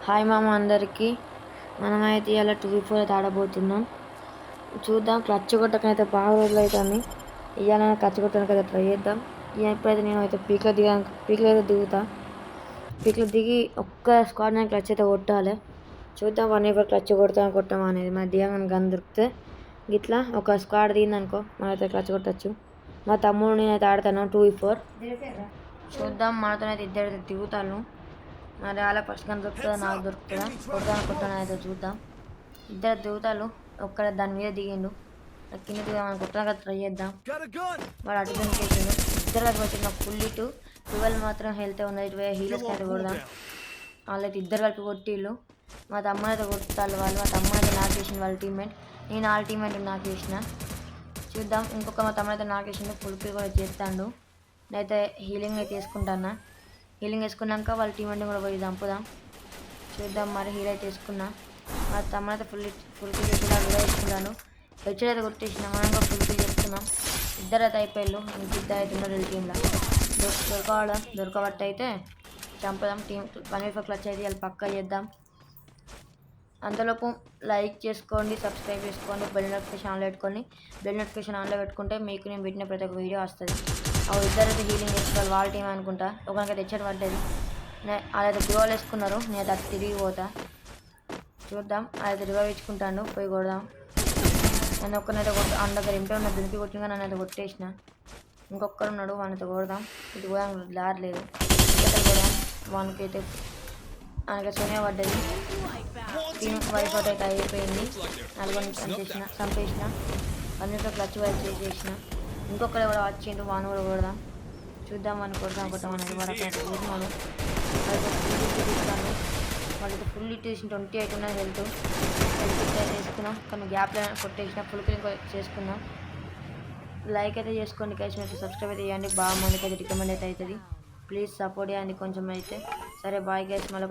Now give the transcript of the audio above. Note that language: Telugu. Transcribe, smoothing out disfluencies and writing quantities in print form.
హాయ్ మామ అందరికీ. మనమైతే ఇలా 2v4 అయితే ఆడబోతున్నాం. చూద్దాం. క్లచ్ కొట్టకైతే బాగా రోజులు అవుతుంది. ఇవాళ క్లచ్ కొట్టడానికి అయితే ట్రై చేద్దాం. ఎప్పుడైతే నేను అయితే పీక్లో అయితే దిగుతా. పీక్లో దిగి ఒక్క స్క్వాడ్ నేను క్లచ్ అయితే కొట్టాలి. చూద్దాం 1v4 క్లచ్ కొడతామా అనేది. మన దిగంగా గన్ దొరికితే ఇట్లా ఒక స్క్వాడ్ దిగిందనుకో మనమైతే క్లచ్ కొట్టచ్చు. మా తమ్ముడు నేనైతే ఆడతాను 2v4. చూద్దాం. మనతోనైతే ఇద్దరైతే దిగుతాను. మరి అలా ఫస్ట్ గన్ దొరుకుతుందా నాకు దొరుకుతుందా కొట్టాను అయితే చూద్దాం. ఇద్దరు దిగుతాలు. ఒక్కడ దాని మీద దిగిండు. కింద దిగామని కొట్టడానికి ట్రై చేద్దాం. వాడు అటు దొరికేసిండు. ఇద్దరు అది వచ్చింది. నాకు ఫుల్ 12 మాత్రం హెల్త్ ఉంది. ఇటు హీలర్స్కి అయితే కొడదాం. వాళ్ళైతే ఇద్దరు కలిపి కొట్టిళ్ళు. మా తమ్ముడు అయితే కొట్టాలి వాళ్ళు. మా తమ్ముడు అయితే నాకు వేసిండు వాళ్ళ టీమ్మేట్. నేను వాళ్ళ టీమ్మేట్ నాకు వేసిన. చూద్దాం. ఇంకొక మా తమ్ముడు అయితే నాకు వేసిండు. ఫుల్ కిల్ కూడా చేస్తాడు. నేనైతే హీలింగ్ అయితే వేసుకుంటాను. హీలింగ్ వేసుకున్నాక వాళ్ళ టీం కూడా పోయి చంపుదాం. చూద్దాం. మరి హీల్ అయితే వేసుకున్నా. మా తమ్ముడు అయితే ఫుల్ కిల్ చేసుకున్నా. కూడా వేసుకున్నాను. హెచ్డ్ అయితే కొట్టేసిన. మనం కూడా ఫుల్ కిల్ చేసుకున్నాం. ఇద్దరు అయితే అయిపోయారు. ఇద్దరు అయితే ఉన్నారు వీళ్ళ టీంలో. దొరకబట్టి అయితే చంపుదాం. టీం 1v4 క్లచ్ అయితే వాళ్ళు పక్కా చేద్దాం. అంతలోపు లైక్ చేసుకోండి, సబ్స్క్రైబ్ చేసుకోండి, బెల్ నోటిఫికేషన్ ఆన్లో పెట్టుకోండి. బెల్ నోటిఫికేషన్ ఆన్లో పెట్టుకుంటే మీకు నేను పెట్టిన ప్రతి ఒక్క వీడియో వస్తుంది. ఇద్దరైతే హీలింగ్ చేసుకోవాలి. వాళ్ళ టీం అనుకుంటా. ఒకరికైతే హెచ్డ్ పడ్డది. వాళ్ళైతే రివాల్వ్ వేసుకున్నారు. నేను అది తిరిగి పోతా. చూద్దాం. అదైతే రివాల్వ్ ఇచ్చుకుంటాను. పోయి కొడదాం. నేను ఒక్కరినైతే దగ్గర ఇంట్లో ఉన్న దునికి కొట్టిగా నన్ను అయితే కొట్టేసిన. ఇంకొక్కరు ఉన్నాడు. వానితో కొడదాం. ఇది కూడా లారలేదు. కొడదాం. వానికైతే ఆయనకి సోనియా పడ్డది. టీమ్ వైఫ్ అవుట్ అయితే అయిపోయింది. నలుగురిని చంపేసిన. అన్నింటిలో క్లచ్ వైఫ్ చేసేసిన. ఇంకొకరు ఎవడో వచ్చిండు. వాను కూడా కొడదాం. చూద్దాం. వాడిని కొడతాం అనేది వాడు అక్కడ చూసినాను. వాళ్ళకి ఫుల్ ఇట్ వేసిన 28 ఉన్నది హెల్త్ అయితే చేసుకున్నాం. కానీ గ్యాప్లో కొట్టేసిన. ఫుల్ కిల్ చేసుకున్నాం. లైక్ అయితే చేసుకోండి గైస్. మీరు సబ్స్క్రైబ్ అయితే చేయండి. బాగా మందికి అయితే రికమెండ్ అయితే అవుతుంది. ప్లీజ్ సపోర్ట్ చేయండి కొంచెం అయితే. సరే బాయ్ గైస్. మళ్ళీ